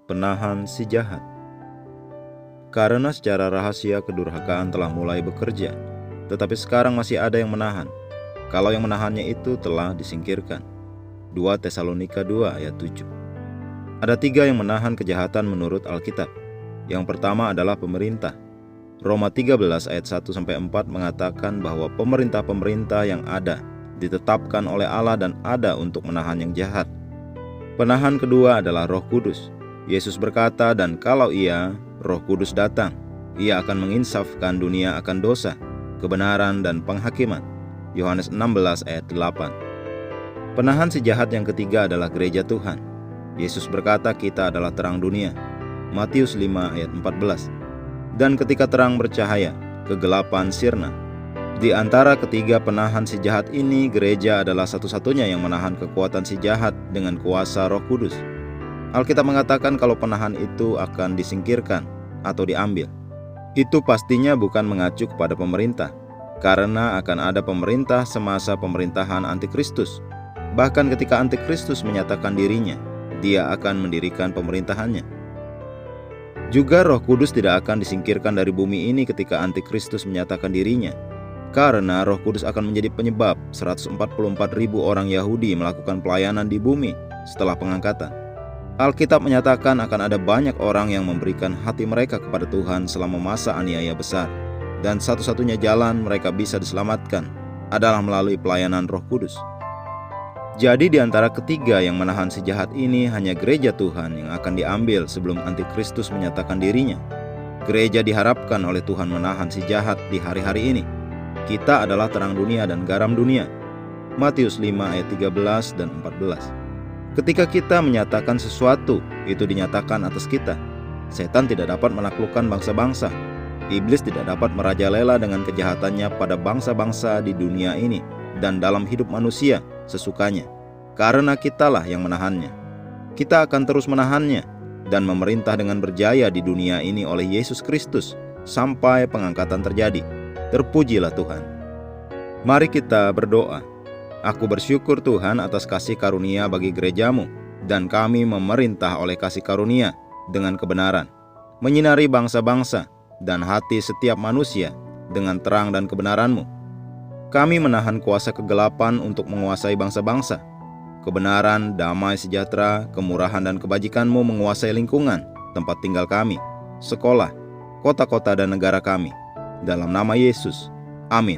Penahan si jahat. Karena secara rahasia kedurhakaan telah mulai bekerja, tetapi sekarang masih ada yang menahan, kalau yang menahannya itu telah disingkirkan. 2 Tesalonika 2 ayat 7. Ada 3 yang menahan kejahatan menurut Alkitab. Yang pertama adalah pemerintah. Roma 13 ayat 1-4 mengatakan bahwa pemerintah-pemerintah yang ada ditetapkan oleh Allah dan ada untuk menahan yang jahat. Penahan kedua adalah Roh Kudus. Yesus berkata, dan kalau Ia, Roh Kudus datang, Ia akan menginsafkan dunia akan dosa, kebenaran dan penghakiman. Yohanes 16 ayat 8. Penahan si jahat yang ketiga adalah gereja Tuhan. Yesus berkata kita adalah terang dunia. Matius 5 ayat 14. Dan ketika terang bercahaya, kegelapan sirna. Di antara ketiga penahan si jahat ini, gereja adalah satu-satunya yang menahan kekuatan si jahat dengan kuasa Roh Kudus. Alkitab mengatakan kalau penahan itu akan disingkirkan atau diambil. Itu pastinya bukan mengacu kepada pemerintah, karena akan ada pemerintah semasa pemerintahan Antikristus. Bahkan ketika Antikristus menyatakan dirinya, dia akan mendirikan pemerintahannya. Juga Roh Kudus tidak akan disingkirkan dari bumi ini ketika Antikristus menyatakan dirinya, karena Roh Kudus akan menjadi penyebab 144.000 orang Yahudi melakukan pelayanan di bumi setelah pengangkatan. Alkitab menyatakan akan ada banyak orang yang memberikan hati mereka kepada Tuhan selama masa aniaya besar, dan satu-satunya jalan mereka bisa diselamatkan adalah melalui pelayanan Roh Kudus. Jadi di antara ketiga yang menahan si jahat ini, hanya gereja Tuhan yang akan diambil sebelum Antikristus menyatakan dirinya. Gereja diharapkan oleh Tuhan menahan si jahat di hari-hari ini. Kita adalah terang dunia dan garam dunia. Matius 5 ayat 13 dan 14. Ketika kita menyatakan sesuatu, itu dinyatakan atas kita. Setan tidak dapat menaklukkan bangsa-bangsa. Iblis tidak dapat merajalela dengan kejahatannya pada bangsa-bangsa di dunia ini dan dalam hidup manusia sesukanya, karena kitalah yang menahannya. Kita akan terus menahannya dan memerintah dengan berjaya di dunia ini oleh Yesus Kristus sampai pengangkatan terjadi. Terpujilah Tuhan. Mari kita berdoa. Aku bersyukur Tuhan atas kasih karunia bagi gerejamu, dan kami memerintah oleh kasih karunia dengan kebenaran, menyinari bangsa-bangsa dan hati setiap manusia dengan terang dan kebenaran-Mu. Kami menahan kuasa kegelapan untuk menguasai bangsa-bangsa. Kebenaran, damai sejahtera, kemurahan dan kebajikan-Mu menguasai lingkungan, tempat tinggal kami, sekolah, kota-kota dan negara kami. Dalam nama Yesus, amin.